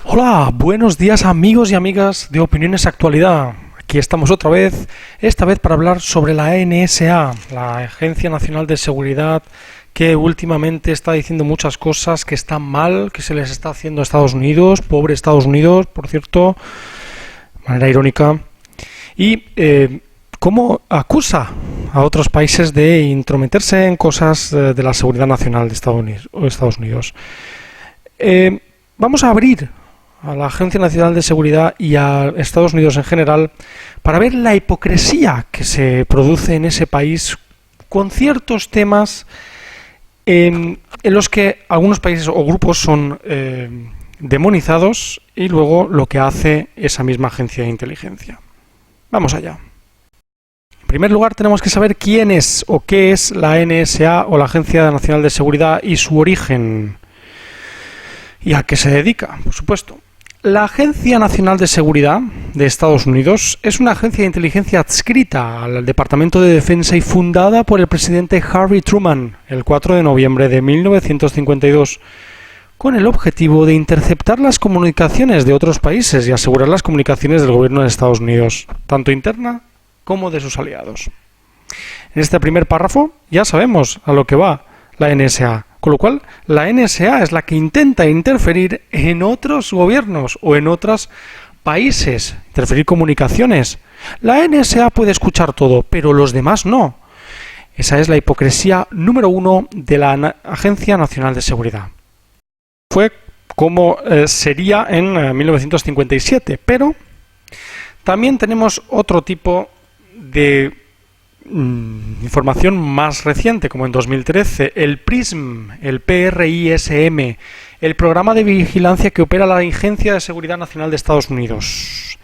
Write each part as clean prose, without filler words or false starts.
Hola, buenos días amigos y amigas de Opiniones Actualidad. Aquí estamos otra vez, esta vez para hablar sobre la NSA, la Agencia Nacional de Seguridad, que últimamente está diciendo muchas cosas que están mal, que se les está haciendo a Estados Unidos, pobre Estados Unidos, por cierto, de manera irónica, y cómo acusa a otros países de intrometerse en cosas de la seguridad nacional de Estados Unidos. Vamos a abrir a la Agencia Nacional de Seguridad y a Estados Unidos en general para ver la hipocresía que se produce en ese país con ciertos temas en los que algunos países o grupos son demonizados y luego lo que hace esa misma agencia de inteligencia. Vamos allá. En primer lugar, tenemos que saber quién es o qué es la NSA o la Agencia Nacional de Seguridad y su origen. ¿Y a qué se dedica? Por supuesto. La Agencia Nacional de Seguridad de Estados Unidos es una agencia de inteligencia adscrita al Departamento de Defensa y fundada por el presidente Harry Truman el 4 de noviembre de 1952, con el objetivo de interceptar las comunicaciones de otros países y asegurar las comunicaciones del gobierno de Estados Unidos, tanto interna como de sus aliados. En este primer párrafo ya sabemos a lo que va la NSA. Con lo cual, la NSA es la que intenta interferir en otros gobiernos o en otros países, interferir comunicaciones. La NSA puede escuchar todo, pero los demás no. Esa es la hipocresía número uno de la Agencia Nacional de Seguridad. Fue como sería en 1957, pero también tenemos otro tipo de información más reciente, como en 2013, el PRISM, el PRISM, el programa de vigilancia que opera la Agencia de Seguridad Nacional de Estados Unidos.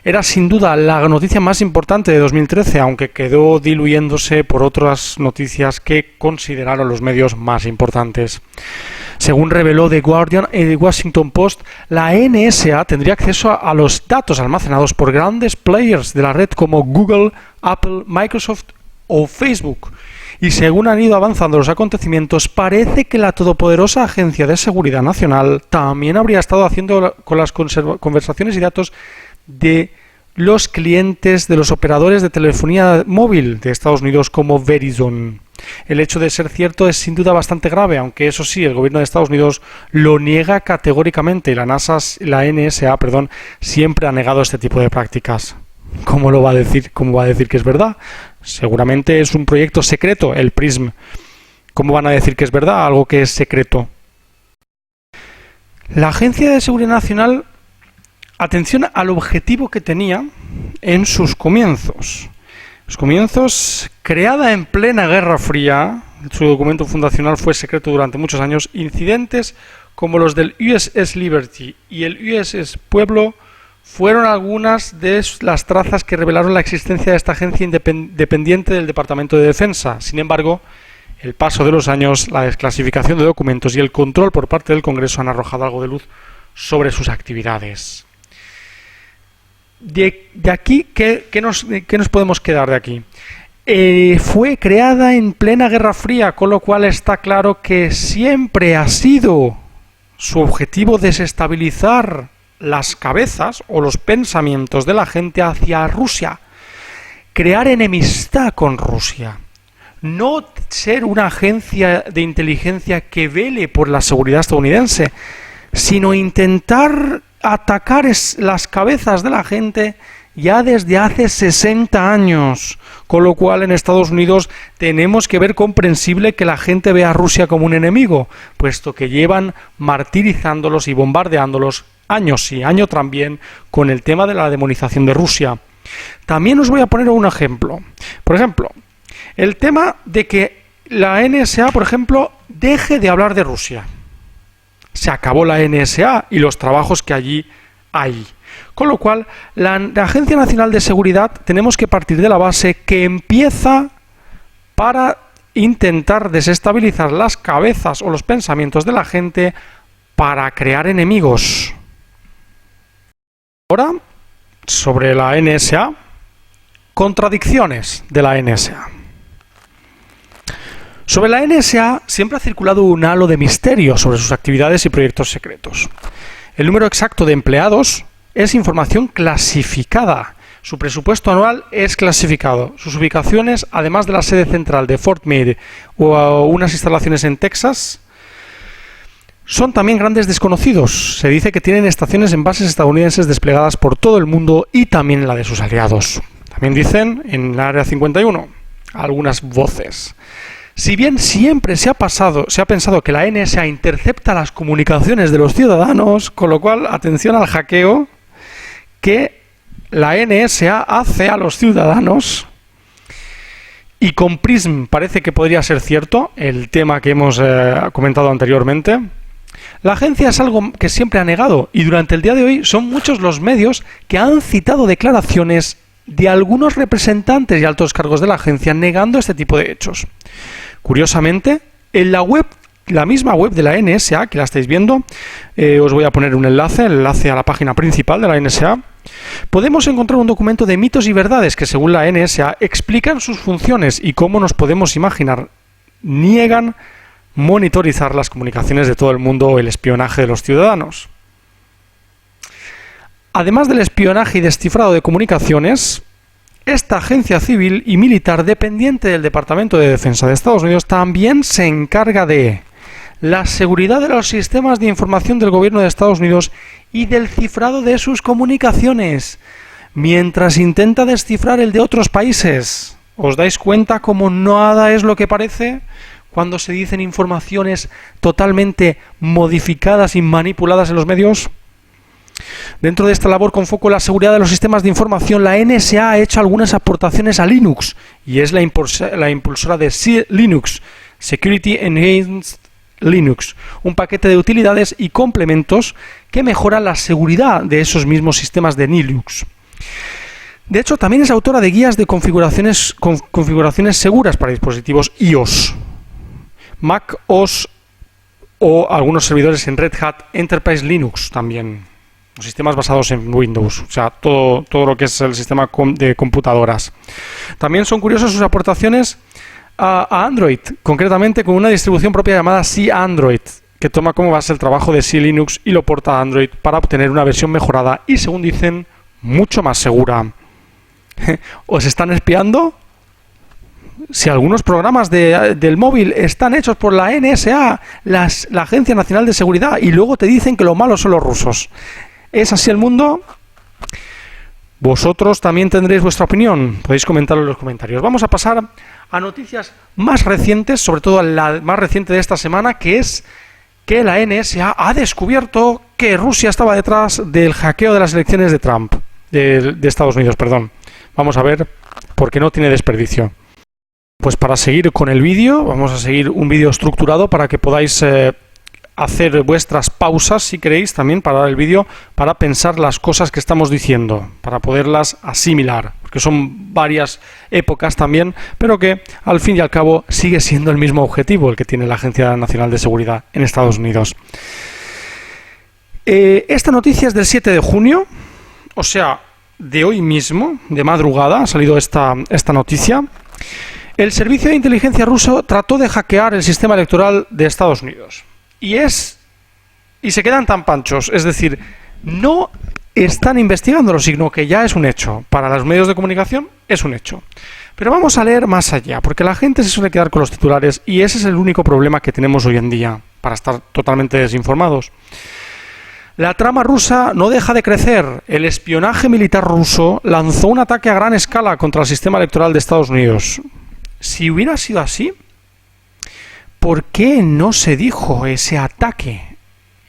Era sin duda la noticia más importante de 2013, aunque quedó diluyéndose por otras noticias que consideraron los medios más importantes. Según reveló The Guardian y The Washington Post, la NSA tendría acceso a los datos almacenados por grandes players de la red como Google, Apple, Microsoft o Facebook. Y según han ido avanzando los acontecimientos, parece que la todopoderosa Agencia de Seguridad Nacional también habría estado haciendo con las conversaciones y datos de los clientes de los operadores de telefonía móvil de Estados Unidos como Verizon. El hecho de ser cierto es sin duda bastante grave, aunque eso sí, el gobierno de Estados Unidos lo niega categóricamente y la NSA, siempre ha negado este tipo de prácticas. ¿Cómo lo va a decir? ¿Cómo va a decir que es verdad? Seguramente es un proyecto secreto, el PRISM. ¿Cómo van a decir que es verdad algo que es secreto? La Agencia de Seguridad Nacional, atención al objetivo que tenía en sus comienzos. Los comienzos, creada en plena Guerra Fría, su documento fundacional fue secreto durante muchos años, incidentes como los del USS Liberty y el USS Pueblo fueron algunas de las trazas que revelaron la existencia de esta agencia dependiente del Departamento de Defensa. Sin embargo, el paso de los años, la desclasificación de documentos y el control por parte del Congreso han arrojado algo de luz sobre sus actividades. De aquí, ¿qué nos podemos quedar de aquí? Fue creada en plena Guerra Fría, con lo cual está claro que siempre ha sido su objetivo desestabilizar las cabezas o los pensamientos de la gente hacia Rusia, crear enemistad con Rusia, no ser una agencia de inteligencia que vele por la seguridad estadounidense, sino intentar atacar las cabezas de la gente ya desde hace 60 años, con lo cual en Estados Unidos tenemos que ver comprensible que la gente vea a Rusia como un enemigo, puesto que llevan martirizándolos y bombardeándolos años y año también con el tema de la demonización de Rusia. También os voy a poner un ejemplo. Por ejemplo, el tema de que la NSA, por ejemplo, deje de hablar de Rusia. Se acabó la NSA y los trabajos que allí hay. Con lo cual, la Agencia Nacional de Seguridad tenemos que partir de la base que empieza para intentar desestabilizar las cabezas o los pensamientos de la gente para crear enemigos. Ahora, sobre la NSA, contradicciones de la NSA. Sobre la NSA siempre ha circulado un halo de misterio sobre sus actividades y proyectos secretos. El número exacto de empleados es información clasificada. Su presupuesto anual es clasificado. Sus ubicaciones, además de la sede central de Fort Meade o unas instalaciones en Texas, son también grandes desconocidos. Se dice que tienen estaciones en bases estadounidenses desplegadas por todo el mundo y también en la de sus aliados. También dicen en el Área 51 algunas voces. Si bien siempre se ha pensado que la NSA intercepta las comunicaciones de los ciudadanos, con lo cual, atención al hackeo que la NSA hace a los ciudadanos, y con PRISM parece que podría ser cierto, el tema que hemos comentado anteriormente. La agencia es algo que siempre ha negado y durante el día de hoy son muchos los medios que han citado declaraciones de algunos representantes y altos cargos de la agencia negando este tipo de hechos. Curiosamente, en la misma web de la NSA, que la estáis viendo, os voy a poner un enlace a la página principal de la NSA, podemos encontrar un documento de mitos y verdades que, según la NSA, explican sus funciones y cómo nos podemos imaginar, niegan monitorizar las comunicaciones de todo el mundo o el espionaje de los ciudadanos. Además del espionaje y descifrado de comunicaciones, esta agencia civil y militar dependiente del Departamento de Defensa de Estados Unidos también se encarga de la seguridad de los sistemas de información del gobierno de Estados Unidos y del cifrado de sus comunicaciones, mientras intenta descifrar el de otros países. ¿Os dais cuenta cómo nada es lo que parece cuando se dicen informaciones totalmente modificadas y manipuladas en los medios? Dentro de esta labor con foco en la seguridad de los sistemas de información, la NSA ha hecho algunas aportaciones a Linux y es la impulsora de Linux, Security Enhanced Linux, un paquete de utilidades y complementos que mejoran la seguridad de esos mismos sistemas de Linux. De hecho, también es autora de guías de configuraciones seguras para dispositivos iOS, Mac OS o algunos servidores en Red Hat Enterprise Linux también. Sistemas basados en Windows, o sea, todo lo que es el sistema de computadoras. También son curiosas sus aportaciones a Android, concretamente con una distribución propia llamada C-Android, que toma como base el trabajo de C-Linux y lo porta a Android para obtener una versión mejorada y, según dicen, mucho más segura. ¿Os están espiando? Si algunos programas del móvil están hechos por la NSA, la Agencia Nacional de Seguridad, y luego te dicen que lo malo son los rusos. ¿Es así el mundo? Vosotros también tendréis vuestra opinión. Podéis comentarlo en los comentarios. Vamos a pasar a noticias más recientes, sobre todo a la más reciente de esta semana, que es que la NSA ha descubierto que Rusia estaba detrás del hackeo de las elecciones de Trump, de Estados Unidos, perdón. Vamos a ver, porque no tiene desperdicio. Pues para seguir con el vídeo, vamos a seguir un vídeo estructurado para que podáis hacer vuestras pausas, si queréis, también para el vídeo, para pensar las cosas que estamos diciendo, para poderlas asimilar, porque son varias épocas también, pero que al fin y al cabo sigue siendo el mismo objetivo el que tiene la Agencia Nacional de Seguridad en Estados Unidos. Esta noticia es del 7 de junio, o sea, de hoy mismo, de madrugada, ha salido esta noticia. El servicio de inteligencia ruso trató de hackear el sistema electoral de Estados Unidos. Y se quedan tan panchos, es decir, no están investigándolo, sino que ya es un hecho. Para los medios de comunicación es un hecho. Pero vamos a leer más allá, porque la gente se suele quedar con los titulares y ese es el único problema que tenemos hoy en día, para estar totalmente desinformados. La trama rusa no deja de crecer. El espionaje militar ruso lanzó un ataque a gran escala contra el sistema electoral de Estados Unidos. Si hubiera sido así, ¿por qué no se dijo ese ataque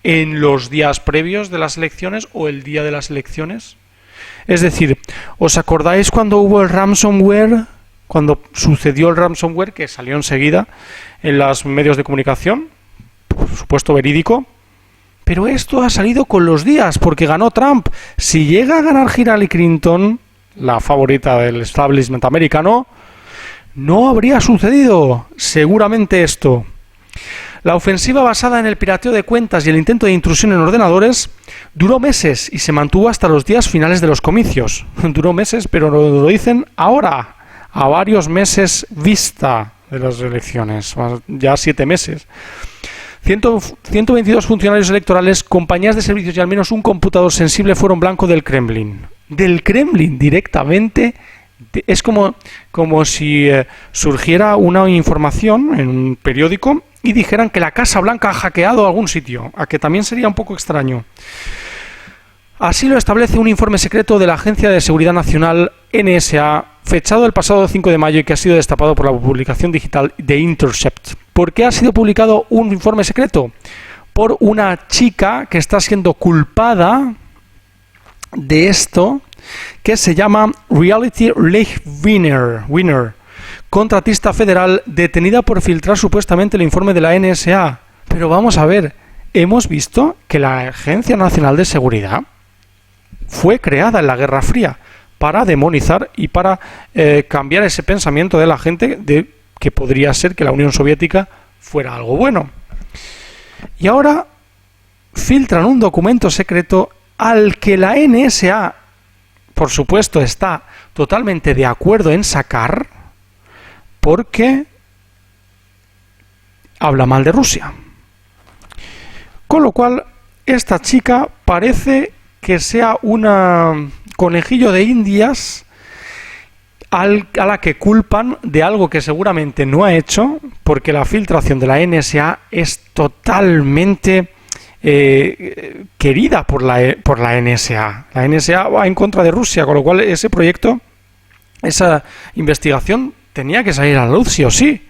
en los días previos de las elecciones o el día de las elecciones? Es decir, ¿os acordáis cuando hubo el ransomware? Cuando sucedió el ransomware, que salió enseguida en los medios de comunicación, por supuesto verídico, pero esto ha salido con los días, porque ganó Trump. Si llega a ganar Hillary Clinton, la favorita del establishment americano, no habría sucedido seguramente esto. La ofensiva basada en el pirateo de cuentas y el intento de intrusión en ordenadores duró meses y se mantuvo hasta los días finales de los comicios. Duró meses, pero lo dicen ahora, a varios meses vista de las elecciones, ya 7 meses. 122 funcionarios electorales, compañías de servicios y al menos un computador sensible fueron blanco del Kremlin. Del Kremlin directamente. Es como si surgiera una información en un periódico y dijeran que la Casa Blanca ha hackeado algún sitio, a que también sería un poco extraño. Así lo establece un informe secreto de la Agencia de Seguridad Nacional NSA, fechado el pasado 5 de mayo y que ha sido destapado por la publicación digital The Intercept. ¿Por qué ha sido publicado un informe secreto? Por una chica que está siendo culpada de esto, que se llama Reality Winner, contratista federal detenida por filtrar supuestamente el informe de la NSA. Pero vamos a ver, hemos visto que la Agencia Nacional de Seguridad fue creada en la Guerra Fría para demonizar y para cambiar ese pensamiento de la gente de que podría ser que la Unión Soviética fuera algo bueno. Y ahora filtran un documento secreto al que la NSA, por supuesto, está totalmente de acuerdo en sacar porque habla mal de Rusia. Con lo cual, esta chica parece que sea una conejillo de Indias a la que culpan de algo que seguramente no ha hecho, porque la filtración de la NSA es totalmente querida por la NSA. La NSA va en contra de Rusia, con lo cual ese proyecto, esa investigación tenía que salir a la luz sí o sí.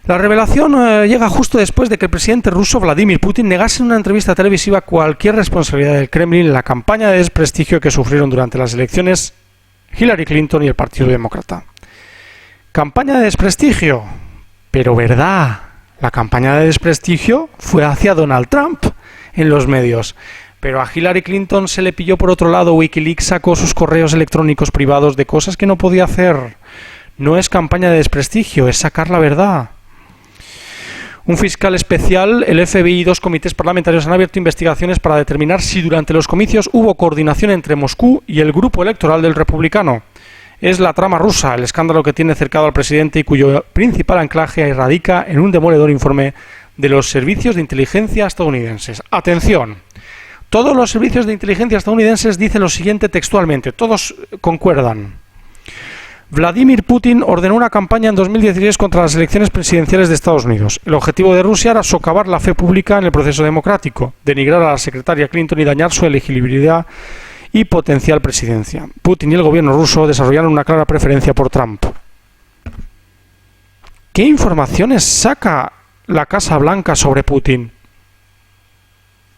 La revelación llega justo después de que el presidente ruso Vladimir Putin negase en una entrevista televisiva cualquier responsabilidad del Kremlin en la campaña de desprestigio que sufrieron durante las elecciones Hillary Clinton y el Partido Demócrata. Campaña de desprestigio, pero verdad, la campaña de desprestigio fue hacia Donald Trump en los medios. Pero a Hillary Clinton se le pilló por otro lado. Wikileaks sacó sus correos electrónicos privados de cosas que no podía hacer. No es campaña de desprestigio, es sacar la verdad. Un fiscal especial, el FBI y 2 comités parlamentarios han abierto investigaciones para determinar si durante los comicios hubo coordinación entre Moscú y el grupo electoral del republicano. Es la trama rusa, el escándalo que tiene cercado al presidente y cuyo principal anclaje radica en un demoledor informe de los servicios de inteligencia estadounidenses. ¡Atención! Todos los servicios de inteligencia estadounidenses dicen lo siguiente textualmente, todos concuerdan. Vladimir Putin ordenó una campaña en 2016 contra las elecciones presidenciales de Estados Unidos. El objetivo de Rusia era socavar la fe pública en el proceso democrático, denigrar a la secretaria Clinton y dañar su elegibilidad y potencial presidencia. Putin y el gobierno ruso desarrollaron una clara preferencia por Trump. ¿Qué informaciones saca la Casa Blanca sobre Putin?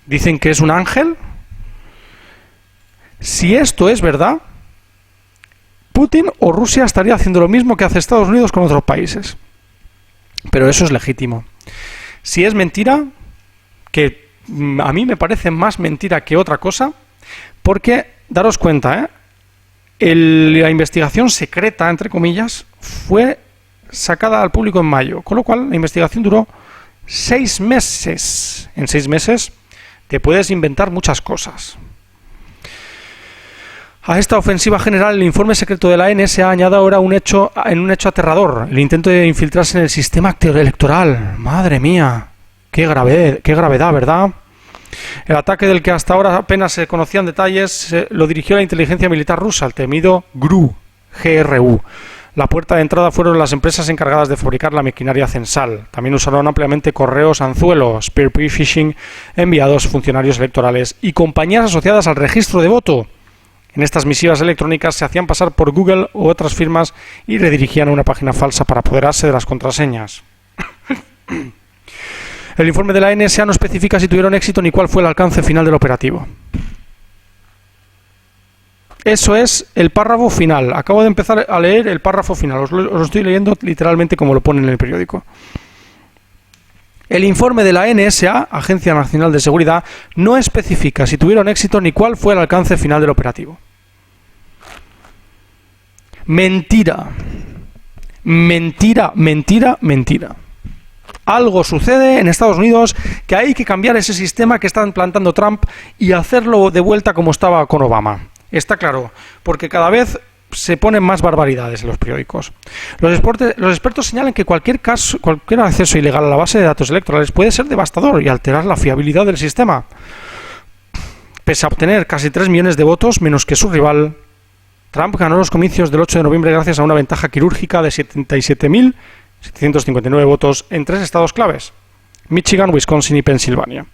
¿Dicen que es un ángel? Si esto es verdad, Putin o Rusia estaría haciendo lo mismo que hace Estados Unidos con otros países. Pero eso es legítimo. Si es mentira, que a mí me parece más mentira que otra cosa, porque, daros cuenta, la investigación secreta, entre comillas, fue sacada al público en mayo, con lo cual la investigación duró 6 meses. En 6 meses te puedes inventar muchas cosas. A esta ofensiva general, el informe secreto de la NSA añade ahora un hecho aterrador, el intento de infiltrarse en el sistema electoral. ¡Madre mía! ¡Qué gravedad, ¿verdad? El ataque del que hasta ahora apenas se conocían detalles lo dirigió la inteligencia militar rusa, el temido GRU. La puerta de entrada fueron las empresas encargadas de fabricar la maquinaria censal. También usaron ampliamente correos anzuelo, spear phishing, enviados a funcionarios electorales y compañías asociadas al registro de voto. En estas misivas electrónicas se hacían pasar por Google u otras firmas y redirigían a una página falsa para apoderarse de las contraseñas. El informe de la NSA no especifica si tuvieron éxito ni cuál fue el alcance final del operativo. Eso es el párrafo final. Acabo de empezar a leer el párrafo final. Os lo estoy leyendo literalmente como lo ponen en el periódico. El informe de la NSA, Agencia Nacional de Seguridad, no especifica si tuvieron éxito ni cuál fue el alcance final del operativo. Mentira. Mentira, mentira, mentira. Algo sucede en Estados Unidos que hay que cambiar ese sistema que está implantando Trump y hacerlo de vuelta como estaba con Obama. Está claro, porque cada vez se ponen más barbaridades en los periódicos. Los expertos señalan que cualquier acceso ilegal a la base de datos electorales puede ser devastador y alterar la fiabilidad del sistema. Pese a obtener casi 3 millones de votos, menos que su rival, Trump ganó los comicios del 8 de noviembre gracias a una ventaja quirúrgica de 77.759 votos en 3 estados claves: Michigan, Wisconsin y Pensilvania.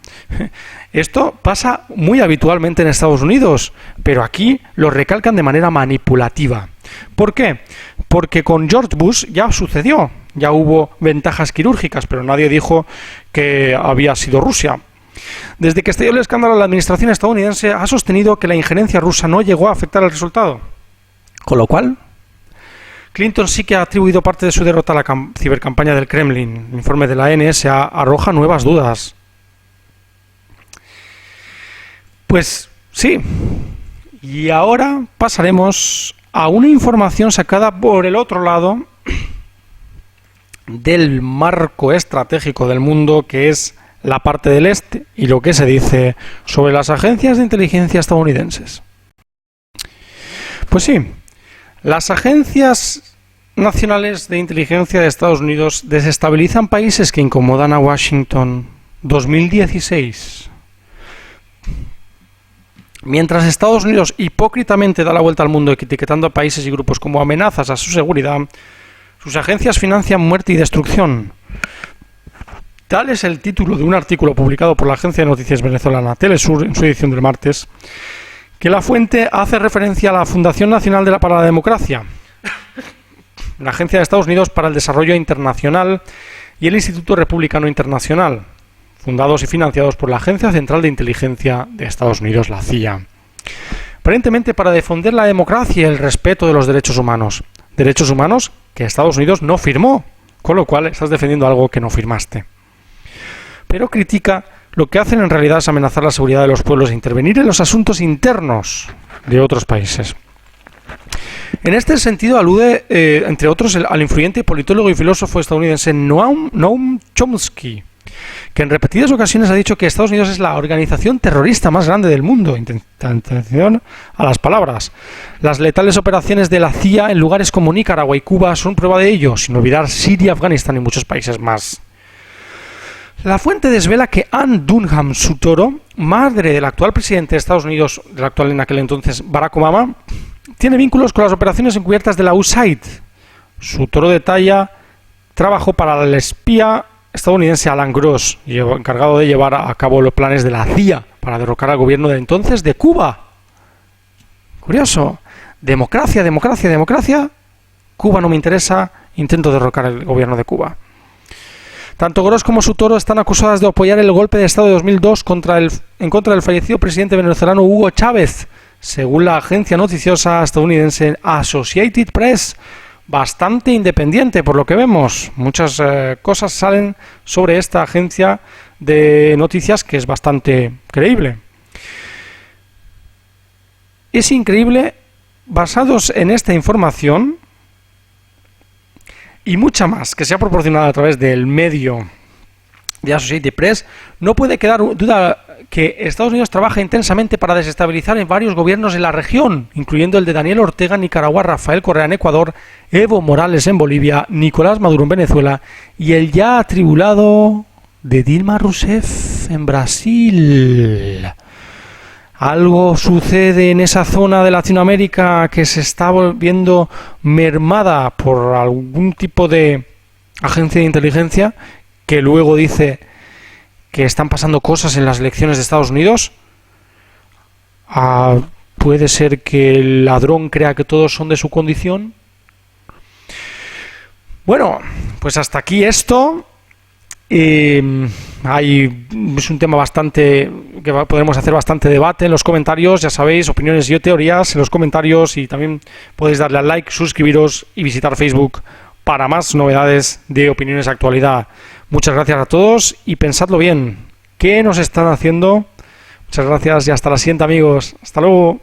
Esto pasa muy habitualmente en Estados Unidos, pero aquí lo recalcan de manera manipulativa. ¿Por qué? Porque con George Bush ya sucedió, ya hubo ventajas quirúrgicas, pero nadie dijo que había sido Rusia. Desde que estalló el escándalo, la administración estadounidense ha sostenido que la injerencia rusa no llegó a afectar el resultado. Con lo cual, Clinton sí que ha atribuido parte de su derrota a la cibercampaña del Kremlin. El informe de la NSA arroja nuevas dudas. Pues sí. Y ahora pasaremos a una información sacada por el otro lado del marco estratégico del mundo, que es la parte del este, y lo que se dice sobre las agencias de inteligencia estadounidenses. Pues sí, las agencias nacionales de inteligencia de Estados Unidos desestabilizan países que incomodan a Washington. 2016. Mientras Estados Unidos hipócritamente da la vuelta al mundo etiquetando a países y grupos como amenazas a su seguridad, sus agencias financian muerte y destrucción. Tal es el título de un artículo publicado por la agencia de noticias venezolana Telesur en su edición del martes, que la fuente hace referencia a la Fundación Nacional para la Democracia, la Agencia de Estados Unidos para el Desarrollo Internacional y el Instituto Republicano Internacional, fundados y financiados por la Agencia Central de Inteligencia de Estados Unidos, la CIA, aparentemente para defender la democracia y el respeto de los derechos humanos que Estados Unidos no firmó, con lo cual estás defendiendo algo que no firmaste. Pero critica lo que hacen en realidad es amenazar la seguridad de los pueblos e intervenir en los asuntos internos de otros países. En este sentido alude, entre otros, al influyente politólogo y filósofo estadounidense Noam Chomsky, que en repetidas ocasiones ha dicho que Estados Unidos es la organización terrorista más grande del mundo. Atención a las palabras. Las letales operaciones de la CIA en lugares como Nicaragua y Cuba son prueba de ello, sin olvidar Siria, Afganistán y muchos países más. La fuente desvela que Ann Dunham Sutoro, madre del actual presidente de Estados Unidos, del actual en aquel entonces Barack Obama, tiene vínculos con las operaciones encubiertas de la USAID. Sutoro detalla trabajó para el espía estadounidense Alan Gross, encargado de llevar a cabo los planes de la CIA para derrocar al gobierno de entonces de Cuba. Curioso. Democracia, democracia, democracia. Cuba no me interesa, intento derrocar el gobierno de Cuba. Tanto Gross como Sutoro están acusadas de apoyar el golpe de Estado de 2002 en contra del fallecido presidente venezolano Hugo Chávez, según la agencia noticiosa estadounidense Associated Press, bastante independiente por lo que vemos. Muchas cosas salen sobre esta agencia de noticias que es bastante creíble. Es increíble, basados en esta información y mucha más que se ha proporcionado a través del medio de Associated Press, no puede quedar duda que Estados Unidos trabaja intensamente para desestabilizar en varios gobiernos en la región, incluyendo el de Daniel Ortega en Nicaragua, Rafael Correa en Ecuador, Evo Morales en Bolivia, Nicolás Maduro en Venezuela y el ya atribulado de Dilma Rousseff en Brasil. Algo sucede en esa zona de Latinoamérica que se está volviendo mermada por algún tipo de agencia de inteligencia que luego dice que están pasando cosas en las elecciones de Estados Unidos. Puede ser que el ladrón crea que todos son de su condición. Bueno, pues hasta aquí esto. Es un tema bastante que podremos hacer bastante debate en los comentarios, ya sabéis, opiniones y teorías en los comentarios, y también podéis darle al like, suscribiros y visitar Facebook para más novedades de opiniones de actualidad. Muchas gracias a todos y pensadlo bien. ¿Qué nos están haciendo? Muchas gracias y hasta la siguiente, amigos. Hasta luego.